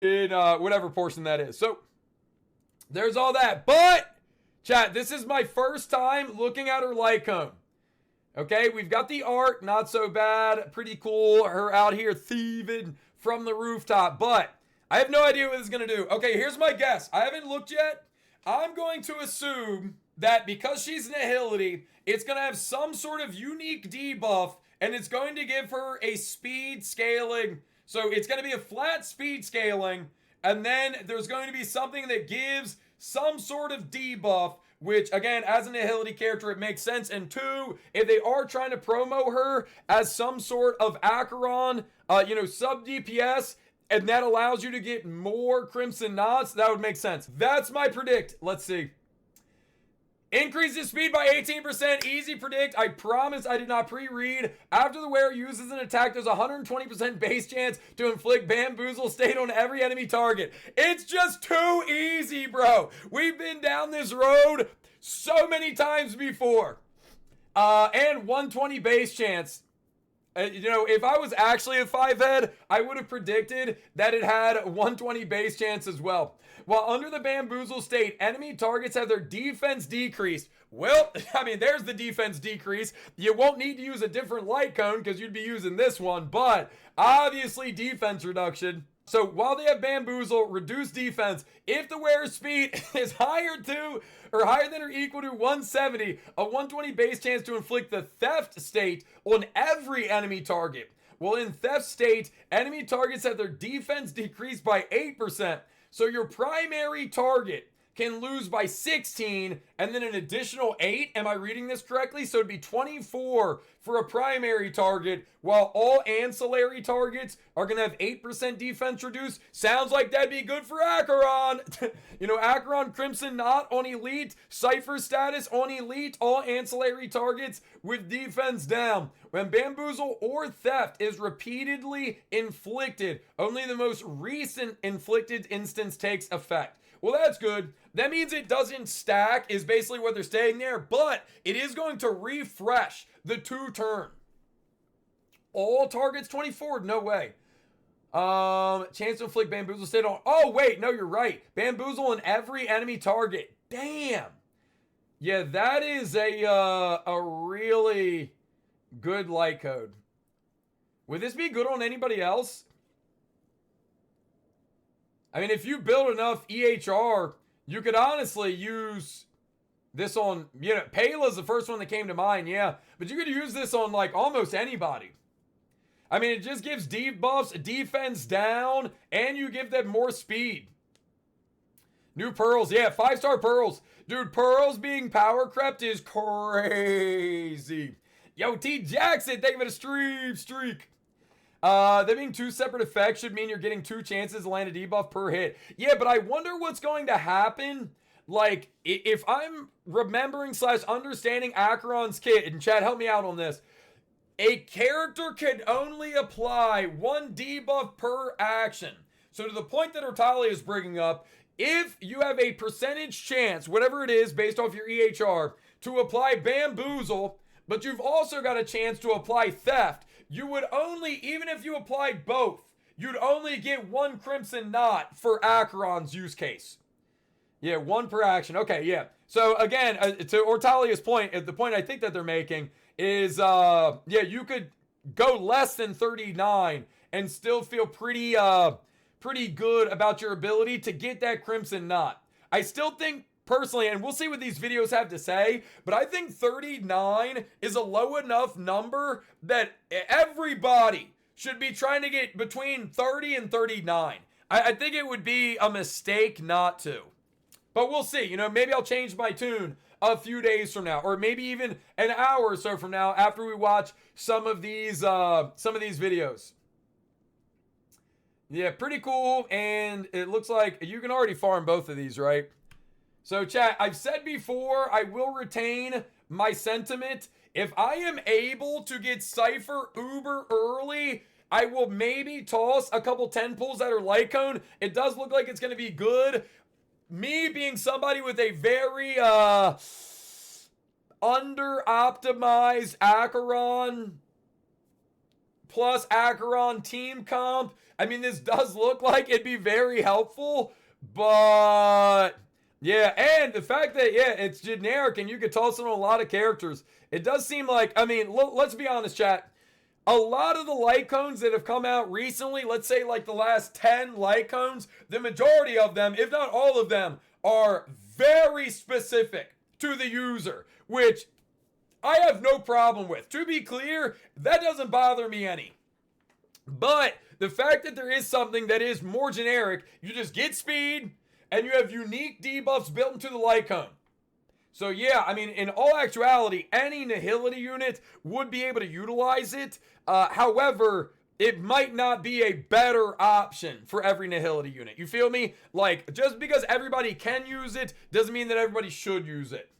in whatever portion that is. So there's all that. But chat, this is my first time looking at her light cone. Okay, we've got the art, not so bad, pretty cool. Her out here thieving from the rooftop, but I have no idea what this is gonna do. Okay, here's my guess. I haven't looked yet. I'm going to assume that because she's an agility, it's gonna have some sort of unique debuff, and it's going to give her a speed scaling. So it's gonna be a flat speed scaling, and then there's going to be something that gives some sort of debuff, which again, as an agility character, it makes sense. And two, if they are trying to promo her as some sort of Acheron, sub DPS, and that allows you to get more Crimson Knots, that would make sense. That's my predict. Let's see. Increases speed by 18%. Easy predict. I promise I did not pre-read. After the wearer uses an attack, there's a 120% base chance to inflict Bamboozle State on every enemy target. It's just too easy, bro. We've been down this road so many times before. And 120 base chance. If I was actually a 5-head, I would have predicted that it had 120 base chance as well. While under the Bamboozle State, enemy targets have their defense decreased. Well, I mean, there's the defense decrease. You won't need to use a different light cone because you'd be using this one, but obviously defense reduction. So while they have Bamboozle, reduced defense, if the wearer's speed is higher than or equal to 170, a 120 base chance to inflict the Theft State on every enemy target. Well, in Theft State, enemy targets have their defense decreased by 8%. So your primary target can lose by 16 and then an additional 8. Am I reading this correctly? So it'd be 24 for a primary target, while all ancillary targets are going to have 8% defense reduced. Sounds like that'd be good for Acheron. Acheron Crimson Knot on Elite, Cipher status on Elite, all ancillary targets with defense down. When Bamboozle or Theft is repeatedly inflicted, only the most recent inflicted instance takes effect. Well, that's good. That means it doesn't stack, is basically what they're saying there, but it is going to refresh the 2-turn. All targets 24? No way. Chance to inflict Bamboozle State on... Oh, wait, no, you're right. Bamboozle on every enemy target. Damn. Yeah, that is a really good light code. Would this be good on anybody else? I mean, if you build enough EHR, you could honestly use this on, Payla's the first one that came to mind, yeah. But you could use this on, like, almost anybody. I mean, it just gives debuffs, defense down, and you give them more speed. New pearls, yeah, 5-star pearls. Dude, pearls being power crept is crazy. Yo, T. Jackson, thank you for the streak. There being 2 separate effects should mean you're getting 2 chances to land a debuff per hit. Yeah, but I wonder what's going to happen. Like, if I'm remembering / understanding Acheron's kit, and chat, help me out on this. A character can only apply 1 debuff per action. So to the point that Ortalia is bringing up, if you have a percentage chance, whatever it is, based off your EHR, to apply Bamboozle, but you've also got a chance to apply Theft, you would only, even if you applied both, you'd only get 1 Crimson Knot for Acheron's use case. Yeah, 1 per action. Okay, yeah. So again, to Ortalia's point, the point I think that they're making is, you could go less than 39 and still feel pretty good about your ability to get that Crimson Knot. I still think, personally, and we'll see what these videos have to say, but I think 39 is a low enough number that everybody should be trying to get between 30 and 39. I think it would be a mistake not to. But we'll see. Maybe I'll change my tune a few days from now, or maybe even an hour or so from now after we watch some of these videos. Yeah, pretty cool, and it looks like you can already farm both of these, right? So chat, I've said before, I will retain my sentiment. If I am able to get Cipher uber early, I will maybe toss a couple 10 pulls that are light cone. It does look like it's going to be good. Me being somebody with a very under-optimized Acheron plus Acheron team comp. I mean, this does look like it'd be very helpful, but yeah, and the fact that, yeah, it's generic and you could toss it on a lot of characters, it does seem like, I mean, let's be honest, chat. A lot of the light cones that have come out recently, let's say like the last 10 light cones, the majority of them, if not all of them, are very specific to the user, which I have no problem with. To be clear, that doesn't bother me any. But the fact that there is something that is more generic, you just get speed, and you have unique debuffs built into the light cone. So yeah, I mean, in all actuality, any Nihility unit would be able to utilize it. However, it might not be a better option for every Nihility unit. You feel me? Like, just because everybody can use it doesn't mean that everybody should use it.